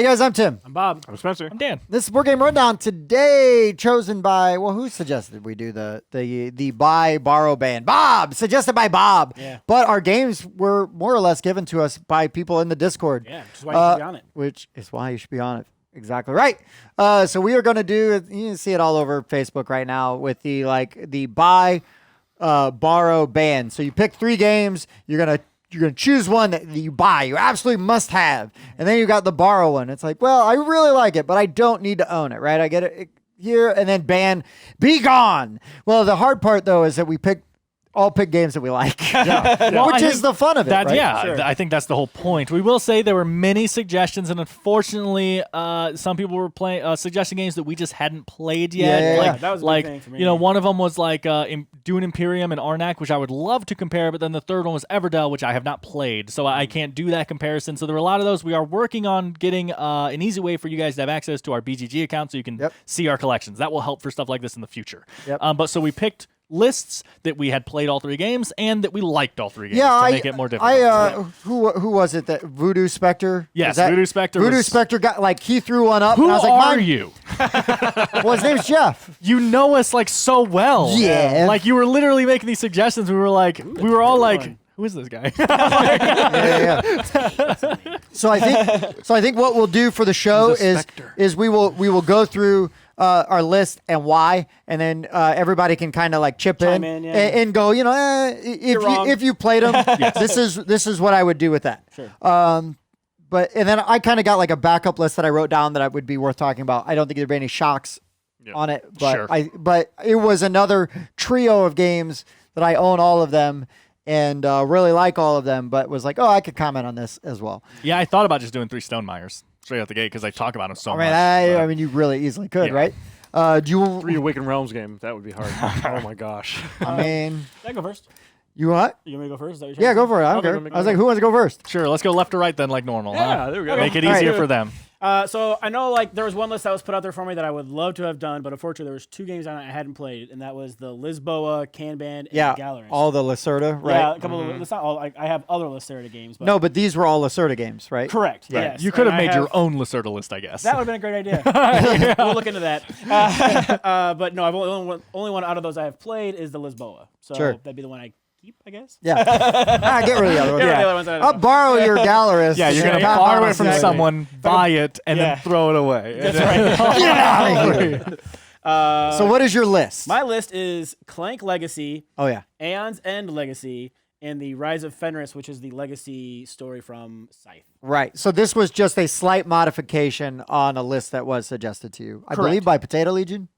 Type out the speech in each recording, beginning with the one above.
Hey guys, I'm Tim. I'm Bob. I'm Spencer. I'm Dan. This is Board Game Rundown today, chosen by who suggested we do the buy borrow ban? Bob, suggested by Bob. Yeah. But our games were more or less given to us by people in the Discord. Yeah, which is why you should be on it. Which is why you should be on it. Exactly right. So we are going to do. You can see it all over Facebook right now with the buy, borrow, ban. So you pick 3 games. You're gonna choose one that you buy. You absolutely must have. And then you got the borrow one. It's like, well, I really like it, but I don't need to own it, right? I get it here. And then ban, be gone. Well, the hard part, though, is that we all pick games that we like, Well, which is the fun of it, right? Yeah, Sure. I think that's the whole point. We will say there were many suggestions, and unfortunately, some people were suggesting games that we just hadn't played yet. Yeah, like, that was a big like thing for me. you know, one of them was like Dune Imperium and Arnak, which I would love to compare, but then the third one was Everdell, which I have not played, so I can't do that comparison. So there were a lot of those. We are working on getting an easy way for you guys to have access to our BGG account so you can see our collections. That will help for stuff like this in the future. But so we picked lists that we had played all 3 games and that we liked all 3 games to make it more difficult. Who was it that Voodoo Spectre? Yes, Voodoo Spectre. Voodoo Spectre got he threw one up. Who and I was like, are you? Well, his name's Jeff. You know us like so well. Yeah. Like you were literally making these suggestions. We were all like, who is this guy? So I think what we'll do for the show is we will go through our list and why, and then everybody can kind of like chip in and go, if you played them, this is what I would do with that. Sure. But then I kind of got like a backup list that I wrote down that I would be worth talking about. I don't think there'd be any shocks on it, but Sure. but it was another trio of games that I own all of them and really like all of them, but was like, oh, I could comment on this as well. Yeah, I thought about just doing 3 Stonemeyers straight out the gate because I talk about them so much. I mean, you really easily could, right? Do you? 3 Awakened Realms game. That would be hard. Oh my gosh. I mean, Can I go first? you what? You want me to go first? Is that what Yeah, you're go for it. I don't Okay, care. let me I was go. like, who wants to go first? Sure, let's go left to right then, like normal. Yeah, huh? there we go. Make it All easier right. for them. So I know there was one list that was put out there for me that I would love to have done, but unfortunately there was 2 games on it I hadn't played, and that was the Lisboa, Kanban, and Yeah, Gallerist. all the Lacerda, right? Yeah, a couple of. It's not all. I have other Lacerda games, but No, but these were all Lacerda games, right? correct. Right. Yes, You could have and I made your own Lacerda list, I guess. That would have been a great idea. We'll look into that. But no, I've only one out of those I have played is the Lisboa. So Sure. that'd be the one I keep, I guess. Yeah. Get rid of the other one. Get rid of the other ones I don't I'll know. borrow your Gallerist. yeah, you're going to Come borrow on, it from exactly. someone, buy it, and Yeah. then throw it away. That's right. Get out of here. So what is your list? My list is Clank Legacy, Oh, yeah. Aeon's End Legacy, and the Rise of Fenris, which is the legacy story from Scythe. Right. So this was just a slight modification on a list that was suggested to you. I believe by Potato Legion.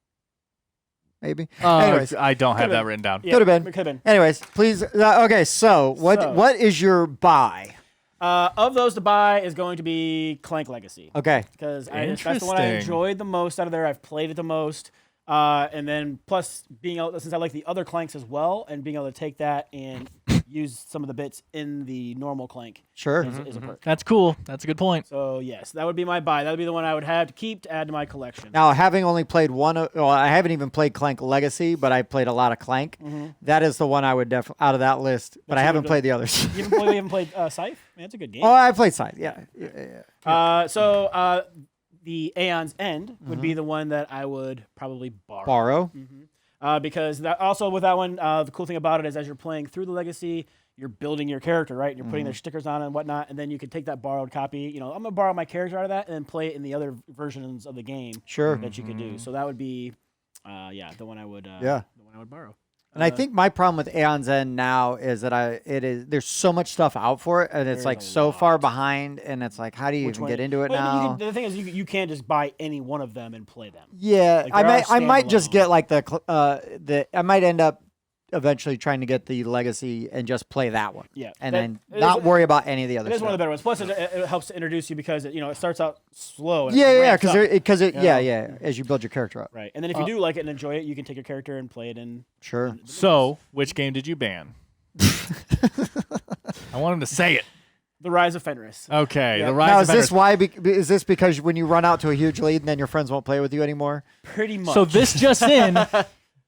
Maybe. Anyways. I don't have Could've that written down. Yeah, Could have been. It could have been. Anyways, please. Okay, so what is your buy? Of those to buy is going to be Clank Legacy. Okay. Because that's the one I Interesting. enjoyed the most out of there. I've played it the most. And then plus being able, since I like the other Clanks as well, and being able to take that and use some of the bits in the normal Clank Sure. is a perk. That's cool. That's a good point. So yes, that would be my buy. That would be the one I would have to keep to add to my collection. Now, having only played I haven't even played Clank Legacy, but I played a lot of Clank. That is the one I would definitely out of that list, but I you haven't would- played the others. You haven't played Scythe? Man, it's a good game. Oh, I played Scythe. Yeah. The Aeon's End would be the one that I would probably Borrow. because that also with that one, the cool thing about it is as you're playing through the Legacy, you're building your character, right? You're putting their stickers on and whatnot, and then you can take that borrowed copy. You know, I'm gonna borrow my character out of that and then play it in the other versions of the game Sure. that you could do. So that would be, the one I would, the one I would borrow. And I think my problem with Aeon's End now is that there's so much stuff out for it, and it's like a so lot. far behind, and it's like, how do you Which even one- get into it Well, now? the thing is, you can't just buy any one of them and play them. Yeah, Like, there are I might just standalone. get like I might end up eventually trying to get the Legacy and just play that one. Yeah, And that- then it not is- worry about any of the other It is stuff. one of the better ones. Plus, it helps to introduce you because it starts out slow. And Yeah, ramps up. because as you build your character up. Right, and then if you do like it and enjoy it, you can take your character and play it in. Sure. So, which game did you ban? I want him to say it. The Rise of Fenris. Okay, Yeah. the Rise Now, of is this Fenris. why? Is this because when you run out to a huge lead, and then your friends won't play with you anymore? Pretty much. So this just in,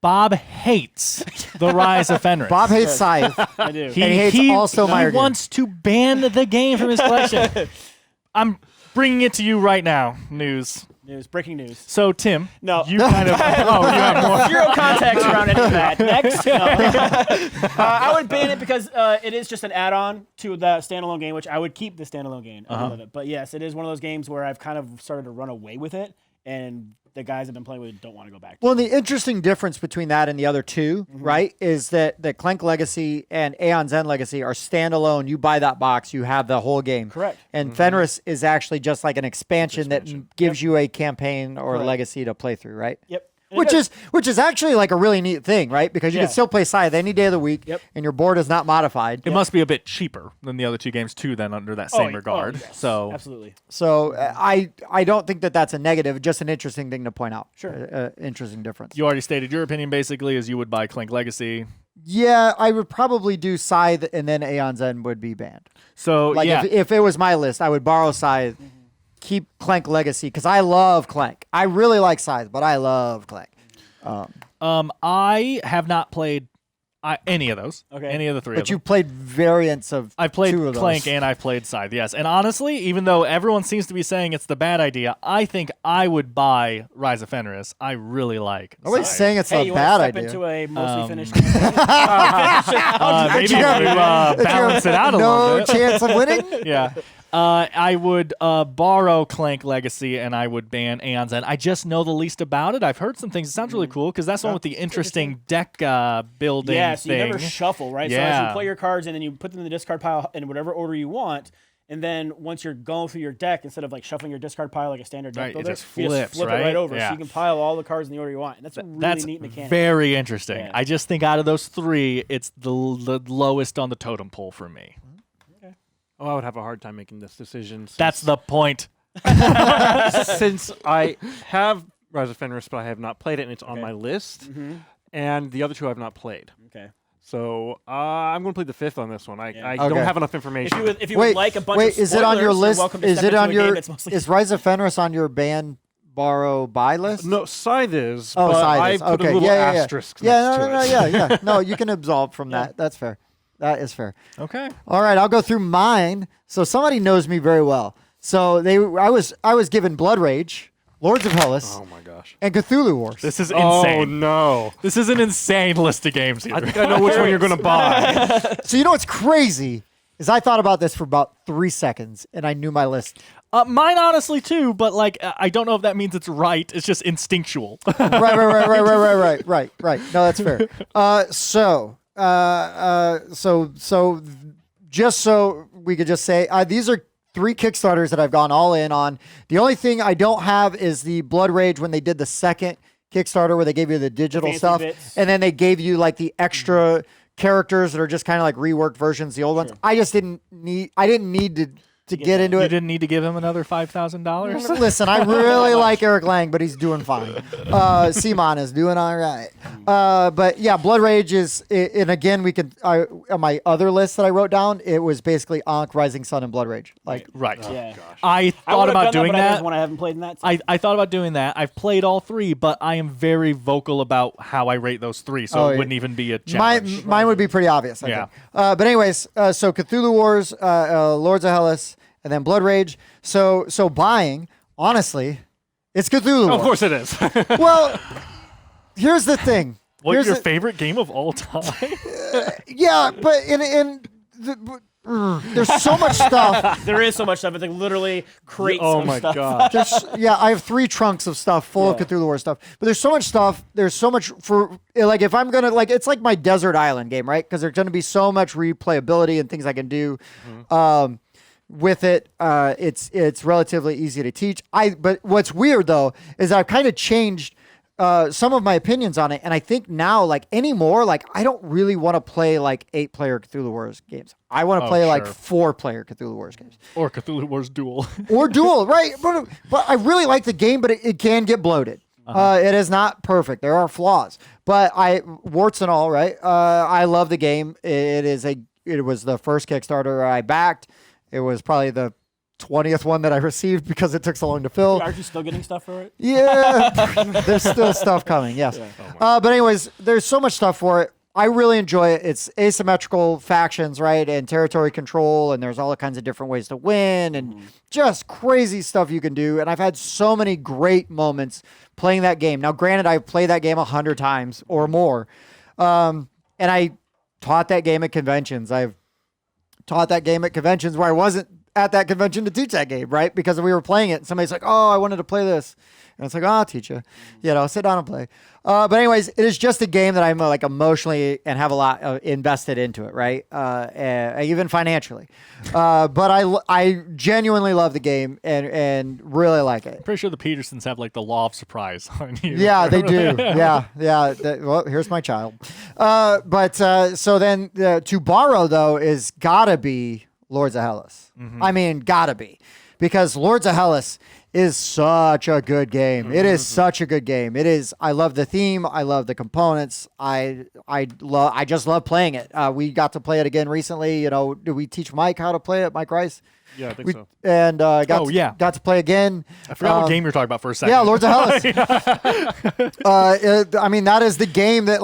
Bob hates the Rise of Fenris. Bob hates Scythe. I do. And he hates also Meyer He Game. wants to ban the game from his collection. I'm Bringing it to you right now. News. Breaking news. So, Tim, No. you kind of. Oh, you have more. Zero context around any of that. Next. No. I would ban it because it is just an add-on to the standalone game, which I would keep the standalone game. I love it. But yes, it is one of those games where I've kind of started to run away with it, and the guys I've been playing with don't want to go back to. Well, the interesting difference between that and the other two, right, is that the Clank Legacy and Aeon's End Legacy are standalone. You buy that box, you have the whole game. Correct. And Fenris is actually just like an expansion that gives you a campaign or Correct. legacy to play through, right? Yep. And it Which is actually like a really neat thing, right? Because you Yeah. can still play Scythe any day of the week, Yep. and your board is not modified. It must be a bit cheaper than the other two games, too, then, under that same regard. yes. So, Absolutely. So I don't think that that's a negative, just an interesting thing to point out. Sure. Interesting difference. you already stated your opinion, basically, is you would buy Clank Legacy. Yeah, I would probably do Scythe, and then Aeon's End would be banned. So, Like yeah. if it was my list, I would borrow Scythe, keep Clank Legacy, because I love Clank. I really like Scythe, but I love Clank. I have not played any of those. Okay. Any of the three But of you them. played variants of I've played two of those. Clank and I've played Scythe, yes. And honestly, even though everyone seems to be saying it's the bad idea, I think I would buy Rise of Fenris. I really like Nobody's Scythe. saying it's Hey, a you bad want to idea. step into a mostly finished Maybe you have- to balance it out a no little bit. chance of winning? Yeah. I would borrow Clank Legacy and I would ban Aeon's End. I just know the least about it. I've heard some things. It sounds really cool because that's the one with the interesting deck building Yeah, so you thing. never shuffle, right? So as Yeah. you play your cards and then you put them in the discard pile in whatever order you want, and then once you're going through your deck, instead of like shuffling your discard pile like a standard deck Right, it builder, just you flips, flip it right? right over, Yeah. so you can pile all the cards in the order you want. And that's a really That's neat mechanic. very interesting. Yeah. I just think out of those three, it's the lowest on the totem pole for me. Oh, I would have a hard time making this decision. That's the point. Since I have Rise of Fenris, but I have not played it, and it's on my list. And the other two I've not played. Okay. So I'm going to play the fifth on this one. I Okay. don't have enough information. If you Wait, would like a bunch wait, of is it on your spoilers, you're list? welcome to Is step it on into a game your? that's mostly Is Rise of Fenris on your ban, borrow, buy list? No, Scythe is. Oh, but Scythe I is. put Okay, a little yeah, yeah, asterisk yeah. next No, to no, it. yeah. No, you can absolve from that. That's fair. That is fair. Okay. All right, I'll go through mine. So somebody knows me very well. So I was given Blood Rage, Lords of Hellas, Oh my gosh. and Cthulhu Wars. This is Oh insane. no. This is an insane list of games here. I think I know which one you're going to buy. So you know what's crazy is I thought about this for about 3 seconds and I knew my list. Mine honestly too, but like I don't know if that means it's right. It's just instinctual. Right. No, that's fair. So just so we could just say these are 3 Kickstarters that I've gone all in on. The only thing I don't have is the Blood Rage when they did the second Kickstarter where they gave you the digital fancy stuff bits. and then they gave you like the extra characters that are just kind of like reworked versions of the old ones. I didn't need to get into You it. didn't need to give him another $5,000. Listen, I really like Eric Lang, but he's doing fine. Simon is doing all right. But yeah, Blood Rage is, and again, on my other list that I wrote down, it was basically Ankh, Rising Sun, and Blood Rage. Like, Right. Yeah. I I thought would've about done doing but that. There's one I haven't played in that. I thought about doing that. I've played all 3, but I am very vocal about how I rate those 3, so Oh, it yeah. wouldn't even be a challenge. mine would be pretty obvious. I Yeah. think. But anyways, so Cthulhu Wars, Lords of Hellas, and then Blood Rage. So buying, honestly, it's Cthulhu Wars. Of course it is. Well, here's the thing. What's Here's your the- favorite game of all time? Yeah, but there's so much stuff. There is so much stuff. It's like literally crates Oh of my stuff. god. I have 3 trunks of stuff full of Yeah. Cthulhu Wars stuff. But there's so much stuff. There's so much for like if I'm gonna like it's like my desert island game, right? Because there's gonna be so much replayability and things I can do. With it, it's relatively easy to teach. But what's weird though is I've kind of changed some of my opinions on it, and I think now like anymore, like I don't really want to play like 8-player Cthulhu Wars games. I want to play like sure. 4-player Cthulhu Wars games. Or Cthulhu Wars Duel. Or dual, right? But I really like the game, but it can get bloated. It is not perfect. There are flaws, but warts and all, right? I love the game. It was the first Kickstarter I backed. It was probably the 20th one that I received because it took so long to fill. Aren't you still getting stuff for it? Yeah, there's still stuff coming. Yes, but anyways, there's so much stuff for it. I really enjoy it. It's asymmetrical factions, right, and territory control, and there's all kinds of different ways to win, and just crazy stuff you can do. And I've had so many great moments playing that game. Now, granted, I've played that game 100 times or more, and I taught that game at conventions. I've taught that game at conventions where I wasn't at that convention to teach that game, right? Because we were playing it. And somebody's like, "Oh, I wanted to play this," and it's like, "Oh, I'll teach you. Sit down and play." But anyways, it is just a game that I'm like emotionally and have a lot invested into it, right? Even financially. But I genuinely love the game and really like it. Pretty sure the Petersons have like the law of surprise on you. Yeah, they do. Yeah. Well, here's my child. So then to borrow though is gotta be Lords of Hellas. I mean, gotta be, because Lords of Hellas is such a good game. It is such a good game. It is. I love the theme. I love the components. I just love playing it. We got to play it again recently. Did we teach Mike how to play it? Mike Rice. Yeah, I think so. And got to play again. I forgot what game you were talking about for a second. Yeah, Lords of Hellas. I mean, that is the game that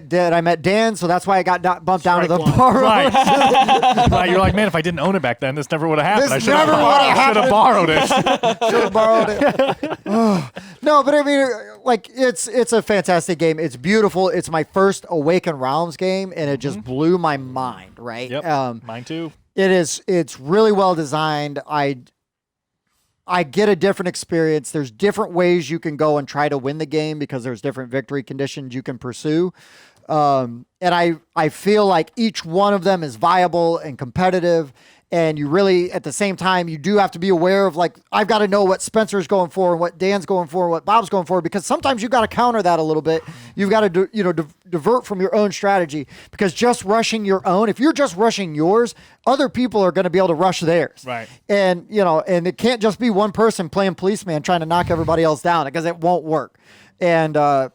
that I met Dan, so that's why I got bumped down to the bar. Right. Right. You're like, man, if I didn't own it back then, this never would have happened. This I should have borrowed it. Should have borrowed it. No, but I mean, like, it's a fantastic game. It's beautiful. It's my first Awaken Realms game, and it just blew my mind. Right. Yep. Mine too. It's really well designed. I get a different experience. There's different ways you can go and try to win the game because there's different victory conditions you can pursue. And I feel like each one of them is viable and competitive. And you really, at the same time, you do have to be aware of, like, I've got to know what Spencer's going for and what Dan's going for and what Bob's going for, because sometimes you've got to counter that a little bit. You've got to, divert from your own strategy, because just rushing your own, if you're just rushing yours, other people are going to be able to rush theirs. Right. And, and it can't just be one person playing policeman trying to knock everybody else down, because it won't work. And, but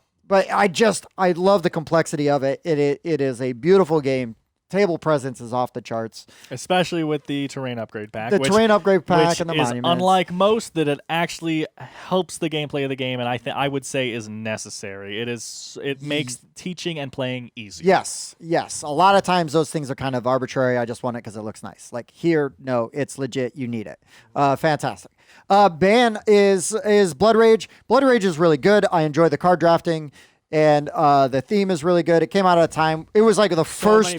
I love the complexity of it. It is a beautiful game. Table presence is off the charts, especially with the terrain upgrade pack. Terrain upgrade pack and the is monuments. Unlike most, that it actually helps the gameplay of the game, and I would say is necessary. It makes teaching and playing easier. Yes. A lot of times those things are kind of arbitrary. I just want it because it looks nice. Like here, no, it's legit. You need it. Fantastic. Ban is Blood Rage. Blood Rage is really good. I enjoy the card drafting. And the theme is really good. It came out at a time. It was like the first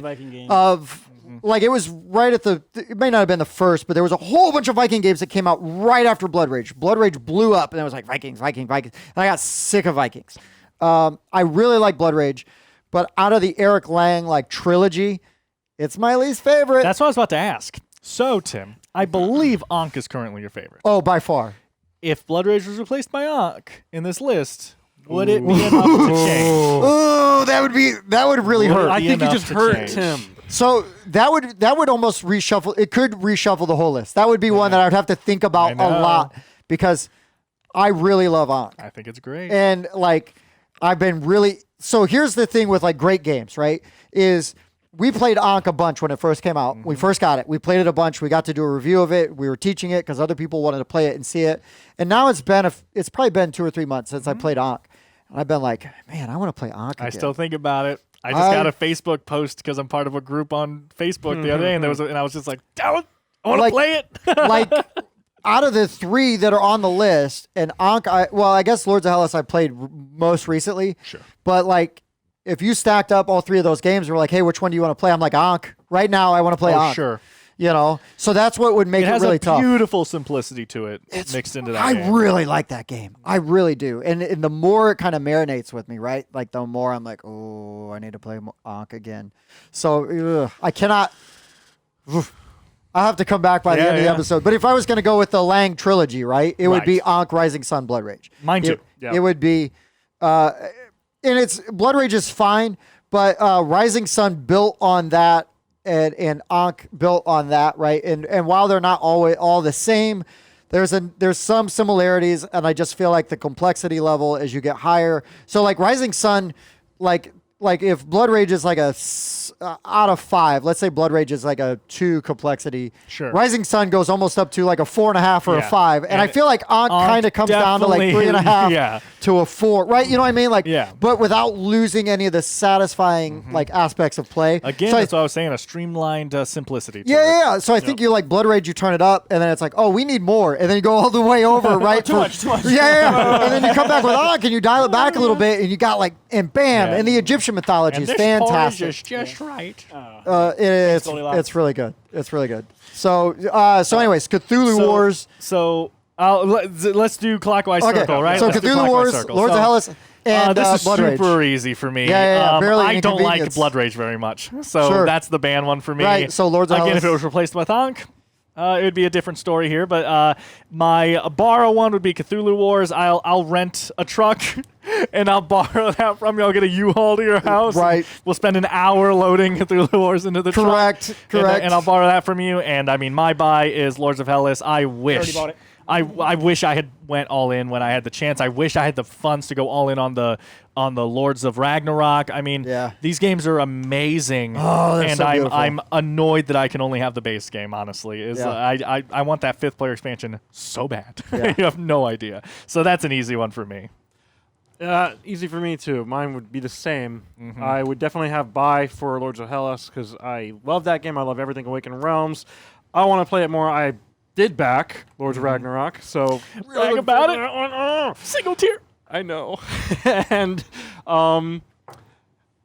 of, like, it was right at it may not have been the first, but there was a whole bunch of Viking games that came out right after Blood Rage. Blood Rage blew up, and it was like Vikings. And I got sick of Vikings. I really like Blood Rage, but out of the Eric Lang, like, trilogy, it's my least favorite. That's what I was about to ask. So, Tim, I believe Ankh is currently your favorite. Oh, by far. If Blood Rage was replaced by Ankh in this list, would it be enough to change? Oh, that would really hurt. I think you just hurt Tim. So that would almost reshuffle. It could reshuffle the whole list. That would be one that I would have to think about a lot, because I really love Ankh. I think it's great. And like, I've been really. So here's the thing with like great games, right? Is we played Ankh a bunch when it first came out. We first got it. We played it a bunch. We got to do a review of it. We were teaching it because other people wanted to play it and see it. And now it's probably been 2 or 3 months since I played Ankh. And I've been like, man, I want to play Ankh again. I still think about it. I just got a Facebook post because I'm part of a group on Facebook the other day, and I was just like, I want to play it. Like, out of the 3 that are on the list, and Ankh, I guess Lords of Hellas I played most recently. Sure. But like, if you stacked up all 3 of those games and were like, hey, which one do you want to play? I'm like, Ankh. Right now, I want to play Ankh. Sure. So that's what would make it really tough. It has a beautiful simplicity to it mixed into that game. I really like that game. I really do. And the more it kind of marinates with me, right? Like, the more I'm like, oh, I need to play Ankh again. So I cannot. I'll have to come back by the end of the episode. But if I was going to go with the Lang trilogy, right, it would be Ankh, Rising Sun, Blood Rage. Mine too. It would be, and it's Blood Rage is fine, but Rising Sun built on that. And Ankh built on that, right? And while they're not always all the same, there's some similarities, and I just feel like the complexity level as you get higher. So like Rising Sun, like like if Blood Rage is like out of 5, let's say Blood Rage is like a 2 complexity. Sure. Rising Sun goes almost up to like a 4.5 or a Yeah. 5, and I feel like Ankh Ankh kind of comes down to like definitely- 3.5 yeah. to a 4, right? You know what I mean? Like, Yeah. but without losing any of the satisfying like aspects of play. Again, So I- that's what I was saying, a streamlined simplicity. To yeah, it. yeah, yeah. So I think you like Blood Rage, you turn it up, and then it's like, oh, we need more, and then you go all the way over, right? Too much. Yeah, yeah. And then you come back with Ankh, and you dial it back a little bit, and you got like, and bam, Yeah. and the Egyptian mythology And is this fantastic. porridge is just right. Goldilocks. It's really good. It's really good. So anyways, Cthulhu So- Wars. So let's do clockwise Okay, circle, right? so Let's do Cthulhu clockwise Wars, circle. Lords So, of Hellas, and this is Blood Rage. super easy for me. Yeah, barely I don't like inconvenience. Blood Rage very much, so Sure. that's the ban one for me. Right, so Lords of Again, Hellas. if it was replaced with Ankh, it would be a different story here. But my borrow one would be Cthulhu Wars. I'll rent a truck and I'll borrow that from you. I'll get a U-Haul to your house. Right. We'll spend an hour loading Cthulhu Wars into the truck. Correct. And I'll borrow that from you. And I mean, my buy is Lords of Hellas. I wish. bought it. I wish I had went all in when I had the chance. I wish I had the funds to go all in on the Lords of Ragnarok. I mean, Yeah. these games are amazing. Oh, they're and so beautiful. I'm annoyed that I can only have the base game. Honestly, Yeah. I want that 5th player expansion so bad. Yeah. You have no idea. So that's an easy one for me. Easy for me too. Mine would be the same. Mm-hmm. I would definitely have buy for Lords of Hellas because I love that game. I love everything Awakened Realms. I want to play it more. I did back Lords of Ragnarok, so Brag about it. Single tier. I know. And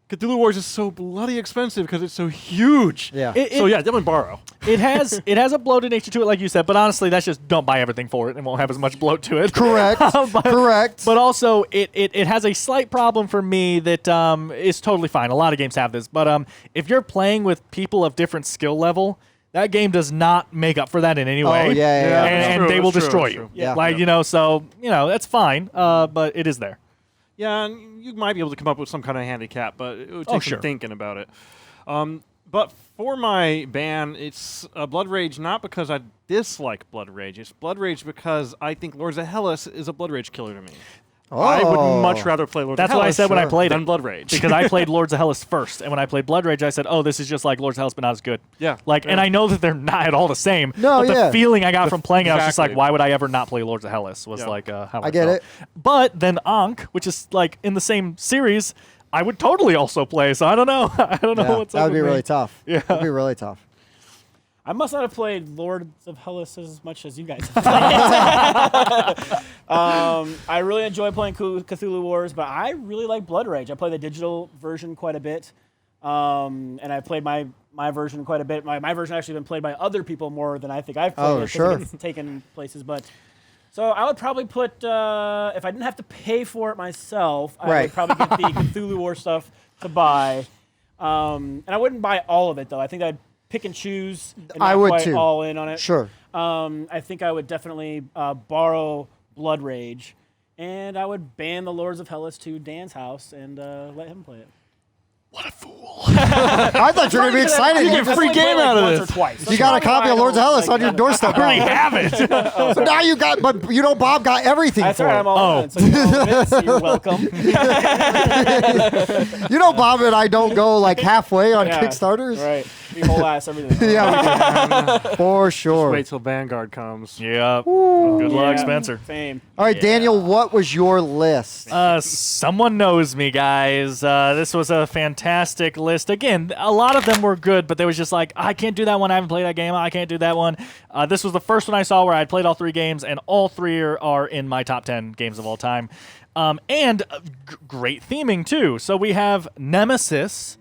Cthulhu Wars is so bloody expensive because it's so huge. Yeah. So yeah, definitely borrow. It has a bloated nature to it, like you said. But honestly, that's just don't buy everything for it. It won't have as much bloat to it. Correct. Correct. But also, it has a slight problem for me that is totally fine. A lot of games have this. But if you're playing with people of different skill level, that game does not make up for that in any way. yeah, yeah, yeah. And, That's and true, they will that's true, destroy that's you. true. Yeah. Like, so, that's fine. But it is there. Yeah, and you might be able to come up with some kind of handicap, but it would Oh, take sure. some thinking about it. But for my ban, it's Blood Rage not because I dislike Blood Rage. It's Blood Rage because I think Lords of Hellas is a Blood Rage killer to me. I would much rather play Lords That's of what I Hellas said when I played than it. Blood Rage. Because I played Lords of Hellas first, and when I played Blood Rage, I said, "Oh, this is just like Lords of Hellas, but not as good." Yeah, Like, and yeah. I know that they're not at all the same. No, but yeah. the feeling I got from playing it, I was just like, Exactly. "Why would I ever not play Lords of Hellas?" Was Yeah. like how I get felt. it. But then Ankh, which is like in the same series, I would totally also play. So I don't know. I don't know Yeah, what's that up would be with me. really tough. Yeah. That'd be really tough. I must not have played Lords of Hellas as much as you guys have played. I really enjoy playing Cthulhu Wars, but I really like Blood Rage. I play the digital version quite a bit, and I played my version quite a bit. My version actually been played by other people more than I think I've played Oh, it 'cause sure. it gets taken places. But so I would probably put if I didn't have to pay for it myself, I Right. would probably get the Cthulhu Wars stuff to buy. And I wouldn't buy all of it though. I think I'd pick and choose. And I not would quite too. all in on it. Sure. I think I would definitely borrow Blood Rage, and I would ban the Lords of Hellas to Dan's house and let him play it. What a fool! I thought you were going to be excited. get You, free I've only game played, out of once this. Or twice. you got a copy of Lords of Hellas on your doorstep. I already now. have it. So now you got, but you know, Bob got everything That's for all right. it. I'm all in. So you own it, so you're welcome. You know, Bob and I don't go like halfway on Yeah, Kickstarters. Right. We whole ass everything. Yeah, we do. For sure. Wait till Vanguard comes. Yeah. Good luck, Yeah. Spencer. Fame. All right, Daniel, what was your list? Someone knows me, guys. This was a fantastic list. Again, a lot of them were good, but they was just like, I can't do that one. I haven't played that game. I can't do that one. This was the first one I saw where I'd played all 3 games, and all 3 are in my top 10 games of all time. And great theming, too. So we have Nemesis,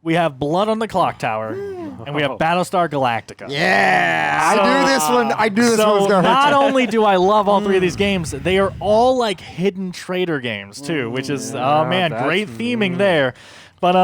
we have Blood on the Clock Tower, and we have Battlestar Galactica. Yeah, I knew this one. I knew this one was So going to not hurt you. only do I love all 3 of these games, they are all like hidden trader games too, which is oh man, that's- great theming there. But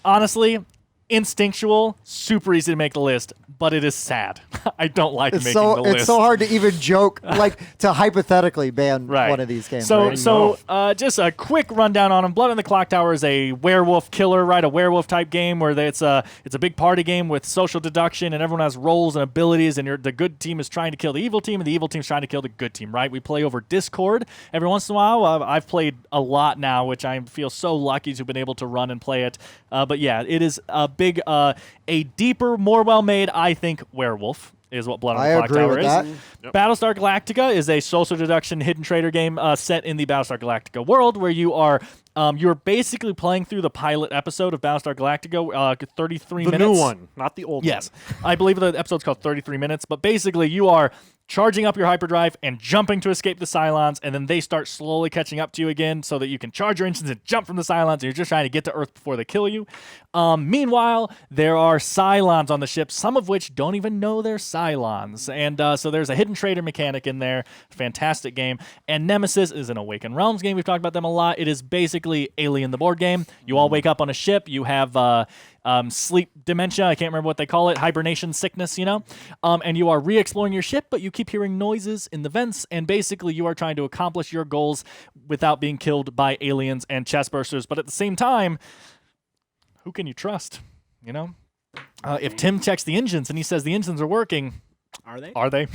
honestly, Instinctual, super easy to make the list. but it is sad. I don't like It's making so the list. it's so hard to even joke, like to hypothetically ban Right. one of these games. So, right? just a quick rundown on them. Blood on the Clock Tower is a werewolf killer, right? A werewolf type game where it's a big party game with social deduction, and everyone has roles and abilities, and the good team is trying to kill the evil team, and the evil team is trying to kill the good team, right? We play over Discord every once in a while. I've played a lot now, which I feel so lucky to have been able to run and play it. But yeah, it is a big, a deeper, more well-made, I think, werewolf. Is what Blood on I the Clock agree Tower with is. that. Yep. Battlestar Galactica is a social deduction hidden trader game set in the Battlestar Galactica world, where you're basically playing through the pilot episode of Battlestar Galactica, 33 The minutes. new one, not the old Yes, one. I believe the episode's called 33 minutes, but basically you are charging up your hyperdrive and jumping to escape the Cylons, and then they start slowly catching up to you again so that you can charge your engines and jump from the Cylons, and you're just trying to get to Earth before they kill you. Meanwhile, there are Cylons on the ship, some of which don't even know they're Cylons, and so there's a hidden trader mechanic in there. Fantastic game. And Nemesis is an Awakened Realms game. We've talked about them a lot. It is basically Alien the board game. You all wake up on a ship. You have sleep dementia. I can't remember what they call it. Hibernation sickness, and you are re-exploring your ship, but you keep hearing noises in the vents, and basically you are trying to accomplish your goals without being killed by aliens and chestbursters. But at the same time, who can you trust? If Tim checks the engines and he says the engines are working, Are they? are they?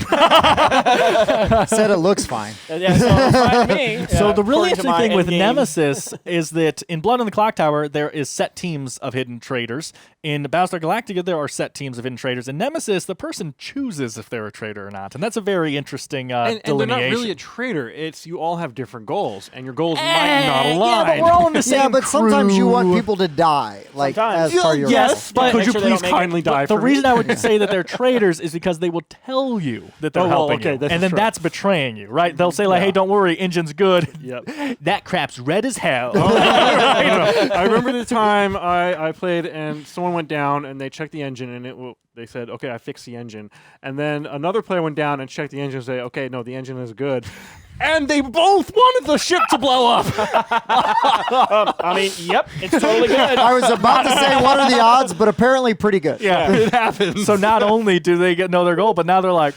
Said it looks fine. Yeah, so fine to me. So the really according to interesting my thing with endgame- Nemesis is that in Blood on the Clock Tower, there is set teams of hidden traders. In Battlestar Galactica, there are set teams of hidden traders. In Nemesis, the person chooses if they're a traitor or not. And that's a very interesting And they're delineation. not really a traitor. It's you all have different goals, and your goals might not align. Yeah, but we're all in the same Yeah, but sometimes you want crew. people to die, like Sometimes. as part of your Yes, role. but Could you Make sure they please don't make it. kindly die the for reason me? I would say that they're traitors is because they will tell you that they're Oh, well, helping okay, you. this And is then true. that's betraying you, right? They'll say, like, hey, don't worry, engine's good. Yep. That crap's red as hell. I remember the time I played and someone went down and they checked the engine and they said, okay, I fixed the engine. And then another player went down and checked the engine and said, okay, no, the engine is good. And they both wanted the ship to blow up. I mean, yep, it's totally good. I was about to say what are the odds, but apparently pretty good. Yeah. It happens. So not only do they know their goal, but now they're like,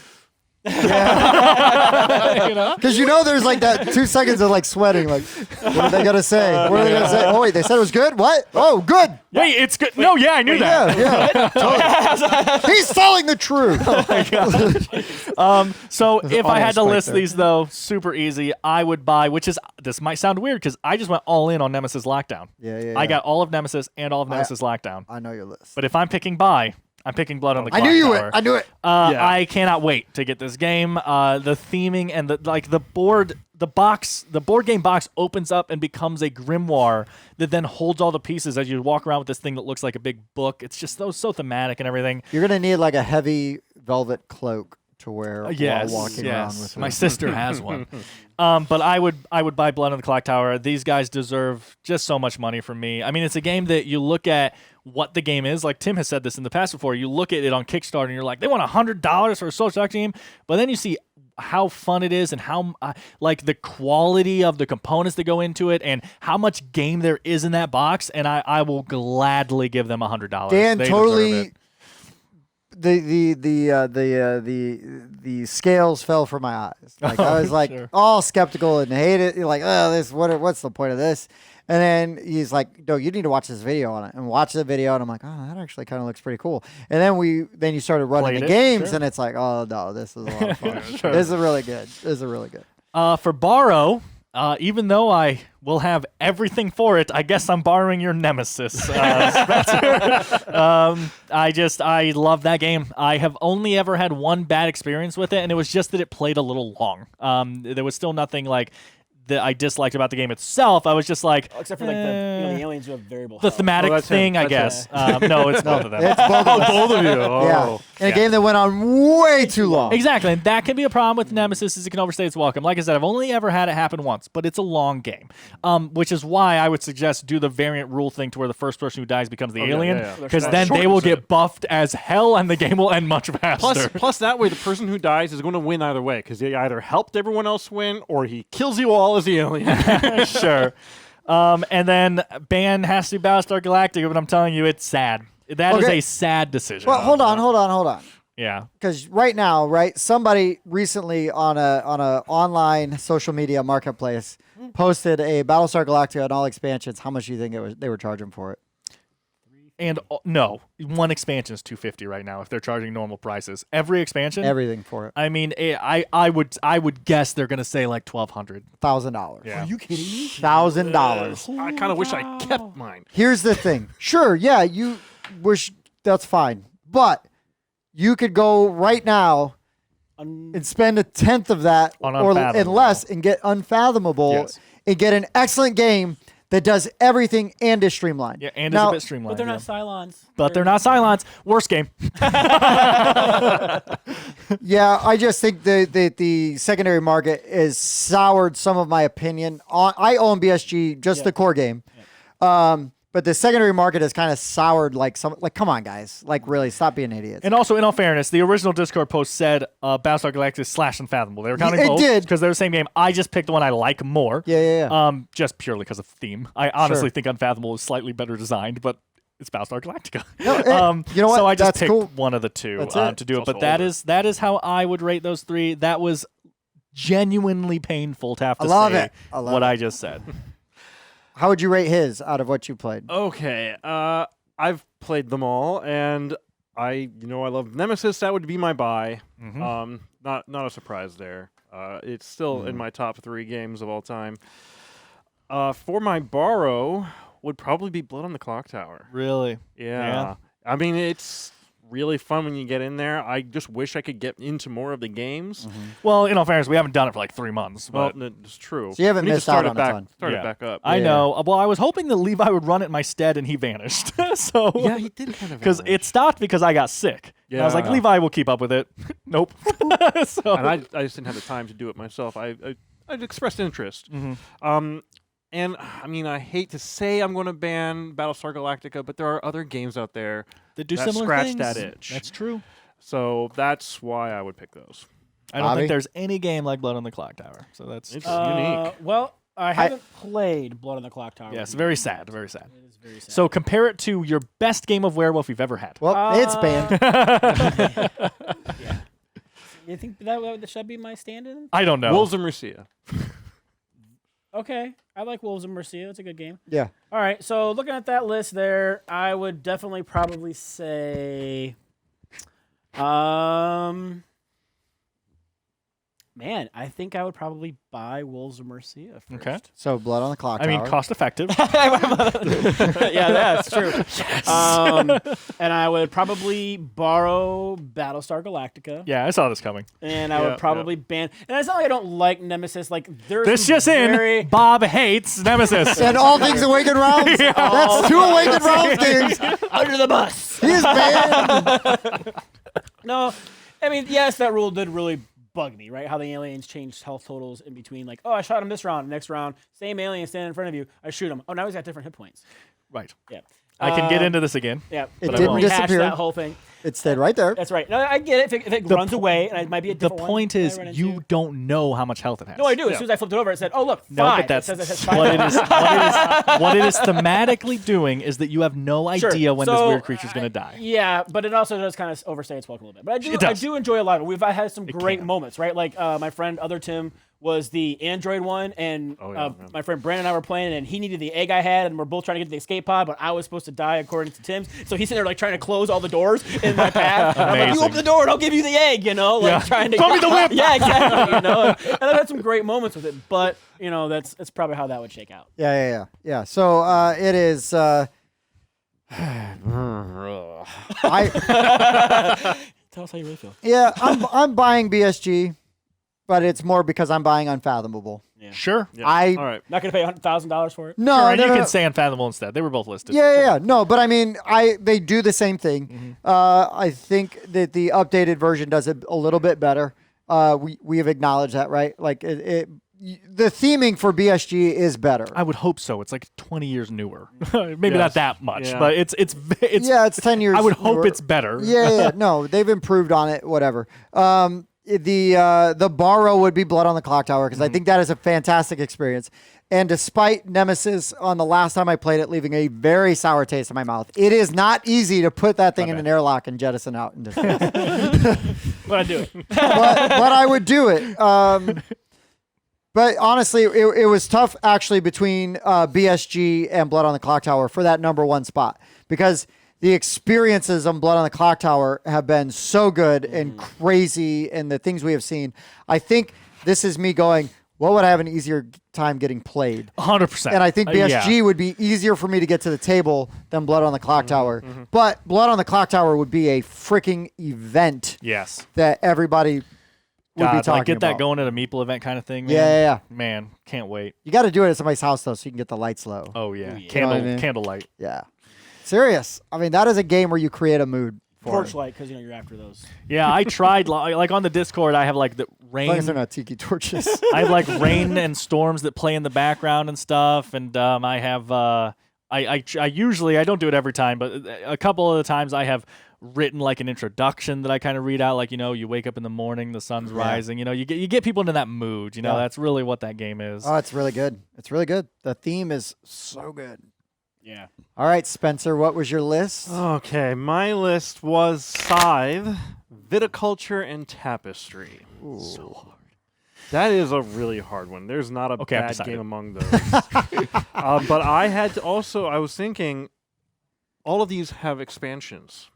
Because there's like that 2 seconds of like sweating, like, what are they gonna say? What are they gonna say? Oh wait, they said it was good? What? Oh, good. wait, it's good. No, yeah, I knew that. Yeah, totally. He's telling the truth. So if I had to spike list there. these, though, super easy, I would buy, this might sound weird because I just went all in on Nemesis Lockdown. Yeah. I got all of Nemesis and all of Nemesis Lockdown. I know your list. But if I'm picking buy, I'm picking Blood on the I Clock knew you Tower. would. I knew it. Yeah. I cannot wait to get this game. The theming and the board game box opens up and becomes a grimoire that then holds all the pieces as you walk around with this thing that looks like a big book. It's just so thematic and everything. You're gonna need like a heavy velvet cloak to wear Yes, while walking around with my it. sister has one. But I would buy Blood on the Clock Tower. These guys deserve just so much money from me. I mean, it's a game that you look at what the game is. Like Tim has said this in the past before. You look at it on Kickstarter and you're like, they want $100 for a social deduction game. But then you see how fun it is and how like the quality of the components that go into it and how much game there is in that box. And I will gladly give them $100. Dan They totally. deserve it. The scales fell from my eyes. Like I was like Sure. all skeptical and hated. Like, oh, this what's the point of this? And then he's like, no, you need to watch this video on it. And watch the video, and I'm like, oh, that actually kind of looks pretty cool. And then you started running Played the it, games, sure. and it's like, oh no, this is a lot of fun. This is really good. This is really good. For borrow, even though I will have everything for it, I guess I'm borrowing your Nemesis, Spencer. I love that game. I have only ever had one bad experience with it, and it was just that it played a little long. There was still nothing like that I disliked about the game itself. I was just like, Except for like the aliens who have variable the health. thematic that's him. thing, I That's guess. No, it's both of them. It's both of us. Both of you. Oh. Yeah, in a Yeah. game that went on way too long. Exactly, and that can be a problem with Nemesis is it can overstay its welcome. Like I said, I've only ever had it happen once, but it's a long game, which is why I would suggest do the variant rule thing to where the first person who dies becomes the alien, yeah. because That then they will shortens get it. buffed as hell, and the game will end much faster. Plus, that way, the person who dies is going to win either way because he either helped everyone else win or he kills you all as the alien. Sure. And then ban has to be Battlestar Galactica, but I'm telling you, it's sad. That is Okay. a sad decision. Well, hold on. Yeah. because right now, right, somebody recently on a online social media marketplace posted a Battlestar Galactica and all expansions. How much do you think they were charging for it? And no, one expansion is $250 right now if they're charging normal prices. Every expansion, Everything for it. I mean, I would guess they're gonna say like $1,200. $1,000. Yeah. Are you kidding me? $1,000. I kind of wish I kept mine. Here's the thing. Sure, yeah, you wish that's fine, but you could go right now and spend 1/10 of that On or and Unfathomable. less and get Unfathomable Yes. and get an excellent game that does everything and is streamlined. Yeah, and now, it's a bit streamlined. But they're yeah. not Cylons. But they're not Cylons. Worst game. Yeah, I just think the secondary market has soured some of my opinion. I own BSG, just the core game. But the secondary market has kind of soured come on, guys. Like, really, stop being idiots. And also, in all fairness, the original Discord post said Battlestar Galactica / Unfathomable. They were counting It both did. because they're the same game. I just picked the one I like more. Yeah. Just purely because of theme. I honestly Sure. think Unfathomable is slightly better designed, but it's Battlestar Galactica. No, you know what? So I just That's picked cool. one of the two That's it. to do it. It's But also that is how I would rate those three. That was genuinely painful to have to love say it. I love what it. I just said. How would you rate his out of what you played? Okay, I've played them all, and I love Nemesis. That would be my buy. Mhm. Not a surprise there. It's still in my top 3 games of all time. For my borrow would probably be Blood on the Clock Tower. Really? Yeah. I mean, it's really fun when you get in there. I just wish I could get into more of the games. Well, in all fairness, we haven't done it for like 3 months. Well, But it's true. So you haven't We need to missed out start it on a back, ton. Start Yeah. it back up. I Yeah. know. Well, I was hoping that Levi would run it in my stead, and he vanished. So Yeah, he did kind of. because it stopped because I got sick. And I was like, Yeah. Levi will keep up with it. Nope. So and I just didn't have the time to do it myself. I'd expressed interest. And I mean, I hate to say I'm going to ban Battlestar Galactica, but there are other games out there they do that similar scratch things. that itch. That's true. So that's why I would pick those. I don't Bobby? think there's any game like Blood on the Clock Tower. So that's It's unique. Well, I haven't played Blood on the Clock Tower. yes, very sad. Very sad. It is very sad. So compare it to your best game of werewolf you've ever had. Well, it's banned. You think that should be my stand-in? I don't know. Wolves of Mercia. Okay, I like Wolves of Mercia. It's a good game. Yeah. All right, so looking at that list there, I would definitely probably say, man, I think I would probably buy Wolves of Mercia first. Okay. So Blood on the Clock I mean, Tower. cost effective. Yeah, that's true. And I would probably borrow Battlestar Galactica. Yeah, I saw this coming. And I Yeah, would probably ban. And it's not like I don't like Nemesis. Like there's This some just in. very, Bob hates Nemesis. and all things Awakened Realms. That's 2 Awakened Realms games. under the bus. He's banned. No, I mean yes, that rule did really bug me. Right, how the aliens changed health totals in between. Like, oh, I shot him this round. Next round, same alien standing in front of you. I shoot him. Oh, now he's got different hit points. Right. Yeah. I can get into this again. Yeah, It but I didn't won't rehash disappear. that whole thing. It stayed right there. That's right. No, I get it. If it runs away, and it might be a The different point one that is, I run you into. don't know how much health it has. No, I do. As soon as I flipped it over, it said, "Oh, look, No, 5." but that's it says it has what 5. it is. What it is thematically doing is that you have no Sure. idea when this So, weird creature's going to die. Yeah, but it also does kind of overstay its welcome a little bit. But It does. I do enjoy a lot of it. We've had some great can. moments, right? Like my friend Other Tim was the Android one, and yeah. my friend Brandon and I were playing, and he needed the egg I had, and we're both trying to get to the escape pod, but I was supposed to die according to Tim's. So he's sitting there like trying to close all the doors in my path. And I'm like, you Amazing. open the door and I'll give you the egg, like Yeah. trying to Throw me the whip. Yeah, exactly. And I've had some great moments with it, but that's probably how that would shake out. Yeah. So it is. Tell us how you really feel. Yeah, I'm buying BSG, but it's more because I'm buying Unfathomable. Sure. Yeah. I All right. Not gonna pay $100,000 for it. no, Sure, and no, you no, can no. say Unfathomable instead. They were both listed. Yeah, no, but I mean, they do the same thing. I think that the updated version does it a little bit better. We have acknowledged that, right? Like the theming for BSG is better. I would hope so. It's like 20 years newer. Maybe not Yes. that much, Yeah. but it's yeah, it's 10 years. I would hope newer. it's better. Yeah. No, they've improved on it. Whatever. the borrow would be Blood on the Clock Tower because I think that is a fantastic experience. And despite Nemesis on the last time I played it, leaving a very sour taste in my mouth, it is not easy to put that thing in an airlock and jettison out into space. But I do it. but I would do it. But honestly, it was tough actually between BSG and Blood on the Clock Tower for that number one spot because the experiences on Blood on the Clock Tower have been so good and crazy, and the things we have seen. I think this is me going, what would I have an easier time getting played? 100%. And I think BSG Yeah. would be easier for me to get to the table than Blood on the Clock Tower. But Blood on the Clock Tower would be a freaking event Yes. that everybody would be God, talking like get that about. going at a Meeple event kind of thing, man. Yeah. Man, can't wait. You got to do it at somebody's house, though, so you can get the lights low. Oh, yeah. yeah. Candle, You know what I mean? Candlelight. Yeah. Serious. I mean, that is a game where you create a mood for Porch it. light, because you're after those. Yeah, I tried, like on the Discord, I have like the As long as they're rain. not tiki torches. I have like rain and storms that play in the background and stuff. And I have, I usually, I don't do it every time, but a couple of the times I have written like an introduction that I kind of read out, like, you wake up in the morning, the sun's rising, you get people into that mood, Yeah. that's really what that game is. Oh, it's really good. It's really good. The theme is so good. Yeah. All right, Spencer, what was your list? Okay, my list was Scythe, Viticulture, and Tapestry. So hard. That is a really hard one. There's not a Okay, I've bad decided. game among those. But I had to also, I was thinking, all of these have expansions,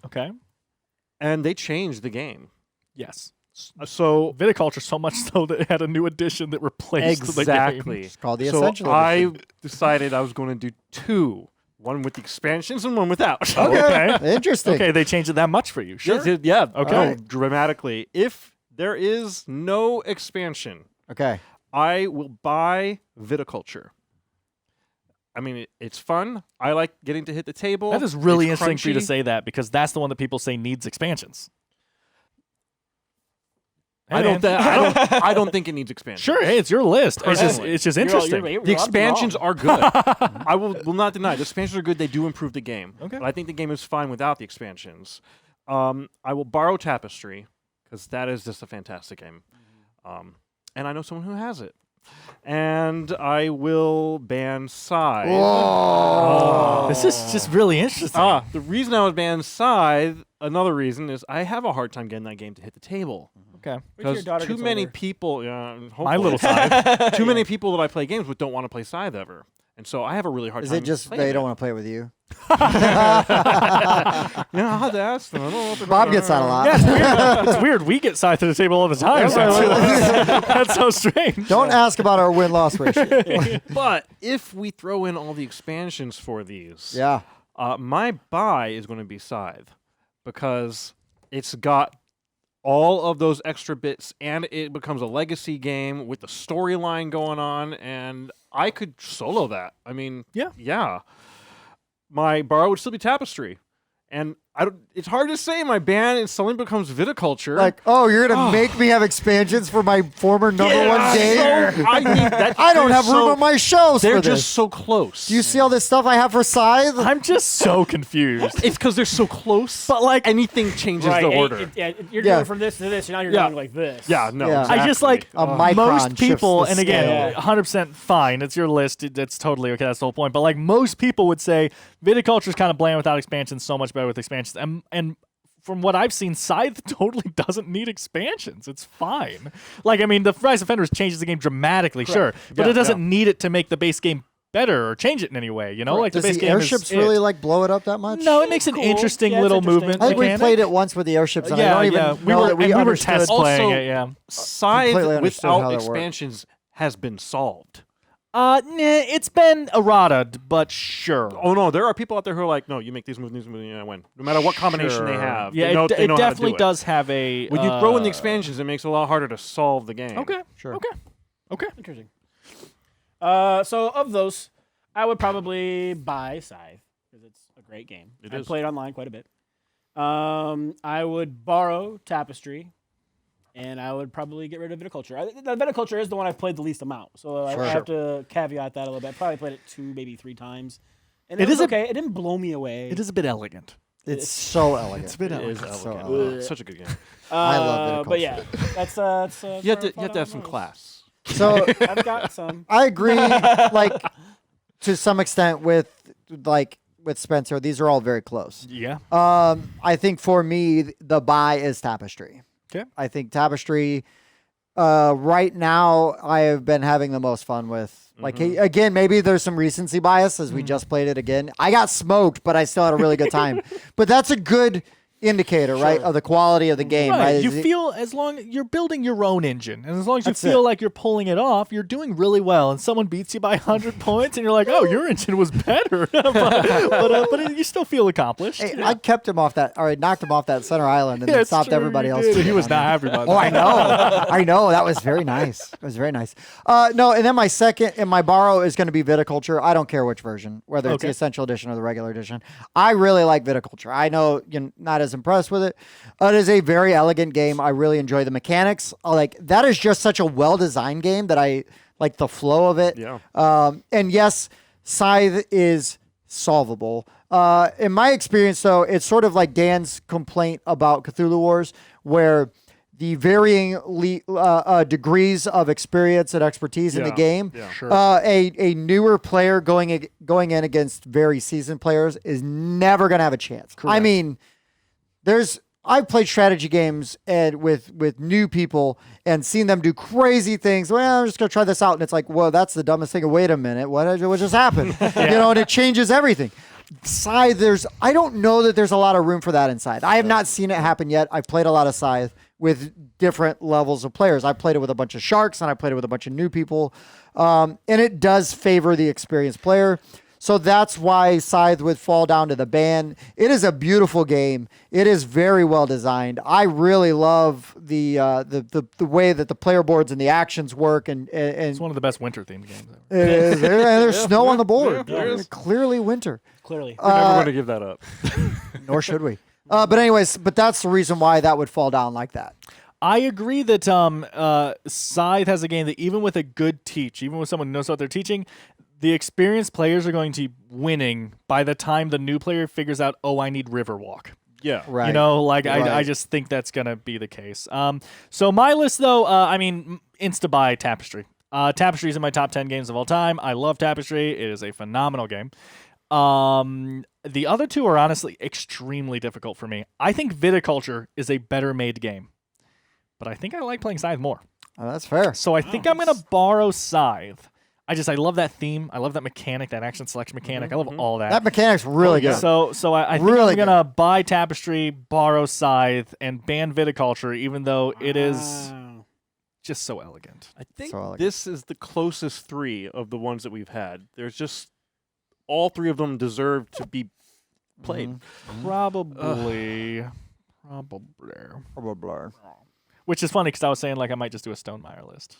Okay. and they changed the game. Yes. So Viticulture so much so that it had a new edition that replaced the game. exactly. It's called the So Essential I Edition. decided I was going to do two, one with the expansions and one without. Okay. Interesting. Okay, they changed it that much for you. Sure. Yeah. Okay. No, Alright. dramatically. If there is no expansion, Okay. I will buy Viticulture. I mean, it's fun. I like getting to hit the table. That is really It's interesting for you to crunchy. say that because that's the one that people say needs expansions. I Hey, don't, man. I don't think it needs expansion. Sure, hey, it's your list. Personally. It's just interesting. The expansions are good. I will not deny the expansions are good. They do improve the game. Okay. But I think the game is fine without the expansions. I will borrow Tapestry because that is just a fantastic game. And I know someone who has it. And I will ban Scythe. This is just really interesting. The reason I would ban Scythe, another reason, is I have a hard time getting that game to hit the table. Okay. Because too many people, My hopefully, little side. too many people that I play games with don't want to play Scythe ever. And so I have a really hard Is time. it just playing they it. don't want to play with you? Yeah, I'll have to ask them. I don't know what they're Bob doing. gets that a lot. Yeah, it's weird. It's weird. We get Scythe to the table all the time. So that's so strange. Don't ask about our win-loss ratio. But if we throw in all the expansions for these, Yeah. my buy is going to be Scythe because it's got all of those extra bits and it becomes a legacy game with the storyline going on, and I could solo that. I mean, yeah. My borrow would still be Tapestry. And it's hard to say my ban suddenly becomes Viticulture. Like, oh, you're going to make me have expansions for my former number one game? So, I need that. I don't they're have room so- on my shelves They're for just this. so close. Do you see all this stuff I have for Scythe? I'm just so confused. It's because they're so close. But, like- anything changes Right. the order. You're Yeah. going from this to this, and now you're Yeah. going like this. Yeah, no. Yeah. I just like A micron most people, shifts the and again, scale. 100% fine. It's your list. It's totally okay. That's the whole point. But like most people would say, Viticulture is kind of bland without expansions. So much better with expansions. And from what I've seen, Scythe totally doesn't need expansions. It's fine. Like I mean, the Rise of Fenris changes the game dramatically, sure, but Yeah, it doesn't yeah. need it to make the base game better or change it in any way. You know, like Does the base the game airships is really it. like blow it up that much? No, it makes an Cool. interesting Yeah, it's little interesting. movement. I think we mechanic. played it once with the airships, and I Yeah, don't even yeah. know were, that we and we were understood. test playing it. Yeah. Scythe Completely understood how without that worked. expansions has been solved. Nah, it's been errata, but sure. Oh no, there are people out there who are like, no, you make these moves, and I win. No matter what combination they Sure. have. Yeah, they know, it they know how to definitely do it. does have a. When you throw in the expansions, it makes it a lot harder to solve the game. Okay. Sure. Okay. Interesting. So of those, I would probably buy Scythe because it's a great game. It I is. play it online quite a bit. I would borrow Tapestry, and I would probably get rid of Viticulture. The Viticulture is the one I've played the least amount, so Sure. I have to caveat that a little bit. I probably played it 2, maybe 3 times, and It it was is a- okay. It didn't blow me away. It is a bit elegant. It's so elegant. It's been It is elegant. So elegant. elegant. It's such a good game. I love But yeah, that's You have to have some class. So I've got some. I agree, like to some extent with Spencer. These are all very close. Yeah. I think for me, the buy is Tapestry. Okay. I think Tapestry. Right now, I have been having the most fun with. Like again, maybe there's some recency bias as we just played it again. I got smoked, but I still had a really good time. But that's a good indicator, right, of the quality of the game. Right? You feel as long you're building your own engine, and as long as you That's feel it. like you're pulling it off, you're doing really well. And someone beats you by 100 points, and you're like, "Oh, your engine was better," but you still feel accomplished. Hey, I kept him off that, or I knocked him off that center island, and Yeah, then it's stopped true, everybody you else. did. to He get was on not there. happy about Oh, that. I know. I know. That was very nice. It was very nice. No, and then my second and my borrow is going to be Viticulture. I don't care which version, whether it's the Okay. Essential Edition or the regular edition. I really like Viticulture. I know you're not as impressed with it. It is a very elegant game. I really enjoy the mechanics. That is just such a well-designed game that I like the flow of it. Yeah. And yes, Scythe is solvable. In my experience, though, it's sort of like Dan's complaint about Cthulhu Wars, where the varying degrees of experience and expertise in the Yeah, game, yeah. Sure. a newer player going in against very seasoned players is never going to have a chance. I mean, I've played strategy games and with new people and seen them do crazy things. Well, I'm just gonna try this out, and it's like, well, that's the dumbest thing. Wait a minute, what just happened? And it changes everything. Scythe, I don't know that there's a lot of room for that inside. I have not seen it happen yet. I've played a lot of Scythe with different levels of players. I played it with a bunch of sharks, and I played it with a bunch of new people, and it does favor the experienced player. So that's why Scythe would fall down to the ban. It is a beautiful game. It is very well designed. I really love the way that the player boards and the actions work. And It's one of the best winter themed games ever. there's snow on the board. there is. Clearly winter. Clearly. We're never going to give that up. Nor should we. But anyways, that's the reason why that would fall down like that. I agree that Scythe has a game that even with a good teach, even with someone who knows what they're teaching, the experienced players are going to be winning by the time the new player figures out, oh, I need Riverwalk. Yeah. Right. You know, I Right. just think that's going to be the case. So my list, though, insta-buy Tapestry. Tapestry is in my top 10 games of all time. I love Tapestry. It is a phenomenal game. The other two are honestly extremely difficult for me. I think Viticulture is a better made game, but I think I like playing Scythe more. Oh, that's fair. So I think I'm going to borrow Scythe. I love that theme. I love that mechanic, that action selection mechanic. I love all that. That mechanic's really good. So I think Really I'm going to buy Tapestry, borrow Scythe, and ban Viticulture, even though it is Wow. just so elegant. I think So elegant. this is the closest three of the ones that we've had. There's just all three of them deserve to be played. Probably. Blur. Which is funny because I was saying like I might just do a Stonemeyer list.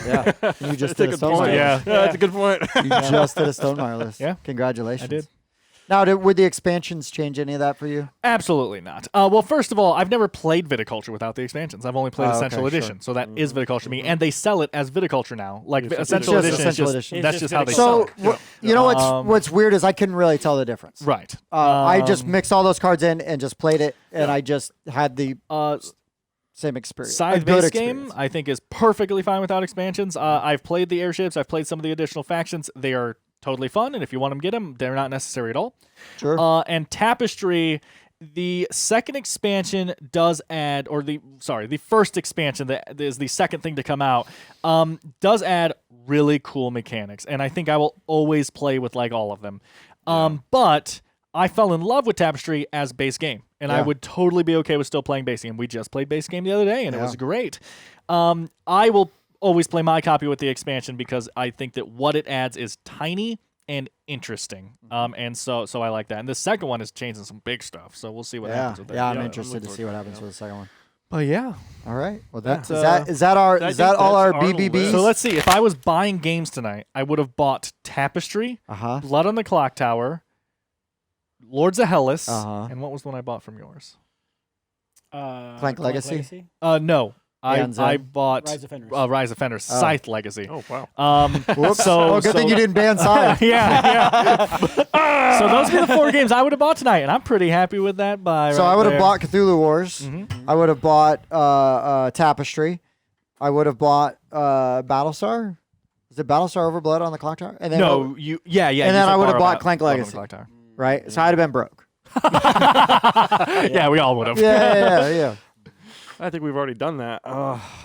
Yeah. You just That's a did a good Stonemeyer. point. Yeah. That's a good point. You just did a Stonemeyer list. Yeah. Congratulations. I did. Now, would the expansions change any of that for you? Absolutely not. Well, first of all, I've never played Viticulture without the expansions. I've only played Oh, Essential okay, Edition, so that is Viticulture to me, and they sell it as Viticulture now. Like It's Essential just Edition, Essential is Edition. that's It's just just how they Viticulture. sell it. You know what's weird is I couldn't really tell the difference. Right. I just mixed all those cards in and just played it, and I just had the same experience. A Side good base game, experience. I think, is perfectly fine without expansions. I've played the airships. I've played some of the additional factions. They are totally fun, and if you want them, get them. They're not necessary at all. Sure. And Tapestry, the second expansion does add, the first expansion that is the second thing to come out, does add really cool mechanics, and I think I will always play with like all of them. But I fell in love with Tapestry as base game, and I Yeah. would totally be okay with still playing base game. We just played base game the other day, and it Yeah. was great. I will always play my copy with the expansion because I think that what it adds is tiny and interesting. And so I like that. And the second one is changing some big stuff, so we'll see what Yeah. happens with that. Yeah, I'm Yeah, I'm interested to looking see what happens with the second one. But yeah. All right. Well, that's That's, is that all think our that's our BBBs? list. So let's see. If I was buying games tonight, I would have bought Tapestry, Uh-huh. Blood on the Clock Tower, Lords of Hellas, Uh-huh. and what was the one I bought from yours? Clank Legacy? No. Dan's I in? bought Rise of Fenris. Rise of Fenris, Scythe Legacy. Oh wow. Whoops. So good thing you didn't ban Scythe. yeah. So those were the 4 games I would have bought tonight, and I'm pretty happy with that buy. So right I would have there. bought Cthulhu Wars. I would have bought Tapestry. I would have bought Battlestar. Is it Battlestar Overblood on the clock tower? And then No, you. Yeah, yeah. And you then said I would have borrow bought that Clank on the Legacy. clock tower. right? So I'd have been broke. Yeah, we all would have. Yeah. I think we've already done that.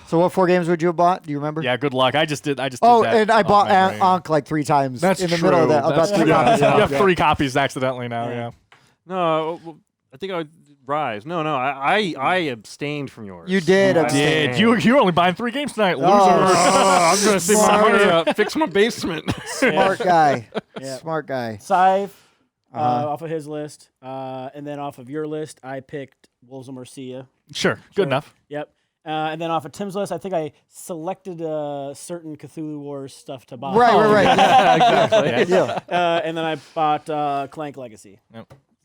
So what 4 games would you have bought? Do you remember? Yeah, good luck. I just did. Oh, that and I off bought memory. Ankh like 3 times That's in the true. middle of that. That's About 3 true. copies. You have 3 copies accidentally now. Yeah. No, I think I would Rise. No, I abstained from yours. You did I abstain. Did you're only buying 3 games tonight, loser? I'm gonna save my Smart. money to fix my basement. Smart guy. Yeah. Smart guy. Scythe, Uh-huh. off of his list. And then off of your list, I picked Wolves of Mercia. Sure, good enough. Yep. And then off of Tim's list, I think I selected certain Cthulhu Wars stuff to buy. Right. Yeah, exactly. Yeah. And then I bought Clank Legacy.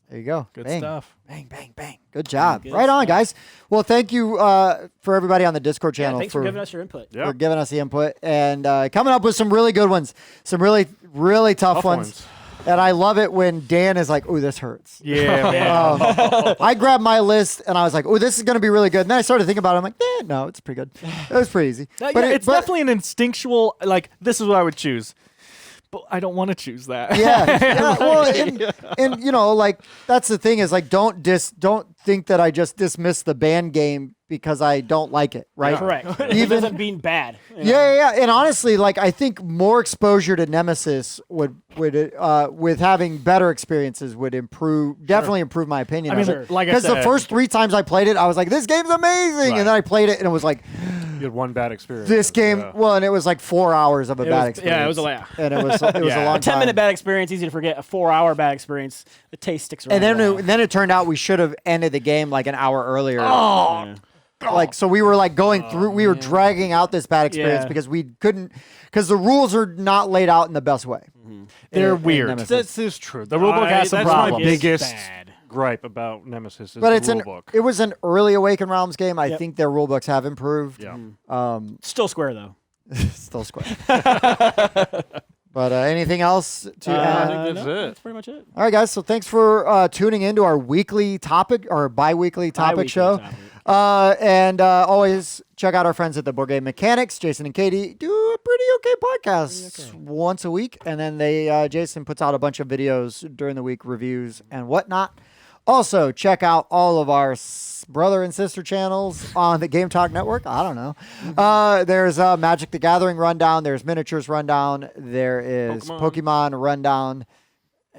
There you go. Good Bang. stuff. Bang. Good job. Good right on, stuff. guys. Well, thank you for everybody on the Discord channel Thanks for giving us your input. Yeah. for giving us the input and coming up with some really good ones, some really, really tough ones. And I love it when Dan is like, "Ooh, this hurts." Yeah, man. I grabbed my list and I was like, "Oh, this is going to be really good." And then I started thinking about it. I'm like, no, it's pretty good. It was pretty easy. Yeah, But it's definitely an instinctual, like, this is what I would choose. But I don't want to choose that. Yeah. Well, and you know, like that's the thing is like don't think that I just dismiss the band game because I don't like it, right? Correct. It Even- doesn't mean bad. you know? Yeah. And honestly, like I think more exposure to Nemesis would with having better experiences would definitely improve my opinion. I mean, of it. like I because the said- first 3 times I played it, I was like, "This game's amazing," Right. and then I played it and it was like, You had one bad experience. "This game." Yeah. Well, and it was like 4 hours of a It bad was- experience. yeah, it was a lot. and it was a Yeah. long A 10-minute time. bad experience, easy to forget. A 4-hour bad experience, the taste sticks around. And a while. then it turned out we should have ended the game like an hour earlier. Yeah. Like so we were like going through we were dragging out this bad experience Yeah. because we couldn't because the rules are not laid out in the best way. They're in weird. Nemesis. This is true. The rulebook has some that's problems. my It's biggest bad. gripe about Nemesis is But the it's an rulebook. it was an early Awakened Realms game. I Yep. think their rule books have improved. Yeah. Still square though. Still square. But anything else to I add? think that's it. That's pretty much it. All right, guys. So thanks for tuning into our weekly topic or bi-weekly topic Bi-weekly show. topic. And always check out our friends at the Board Game Mechanics. Jason and Katie do a pretty okay podcast once a week, and then Jason puts out a bunch of videos during the week, reviews and whatnot. Also, check out all of our brother and sister channels on the Game Talk Network. I don't know. There's Magic the Gathering Rundown. There's Miniatures Rundown. There is Pokemon Rundown.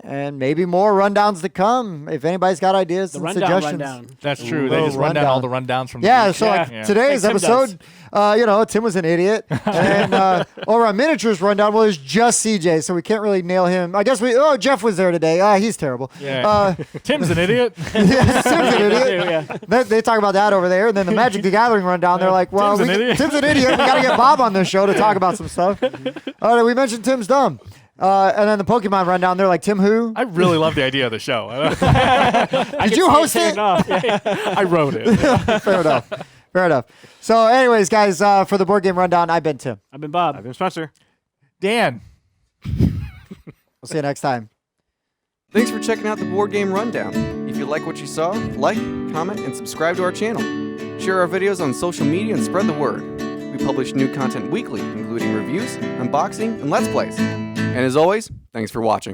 And maybe more rundowns to come. If anybody's got ideas The and rundown, suggestions. rundown. That's true. They Little just run down all rundown. the rundowns from the Yeah, week. so like Yeah. today's Like Tim episode, Tim was an idiot. And over on Miniatures Rundown, well, there's just CJ, so we can't really nail him. I guess Jeff was there today. He's terrible. Yeah. Tim's an idiot. Yeah, Tim's an idiot. Yeah. They talk about that over there. And then the Magic the Gathering Rundown, they're like, well, Tim's an idiot. Tim's an idiot. We got to get Bob on this show to talk about some stuff. We mentioned Tim's dumb. And then the Pokemon Rundown, they're like, Tim who? I really love the idea of the show. Did you host it? I wrote it. Fair enough. So anyways, guys, for the Board Game Rundown, I've been Tim. I've been Bob. I've been Spencer. Dan. We'll see you next time. Thanks for checking out the Board Game Rundown. If you like what you saw, like, comment, and subscribe to our channel. Share our videos on social media and spread the word. We publish new content weekly, including reviews, unboxing, and Let's Plays. And as always, thanks for watching.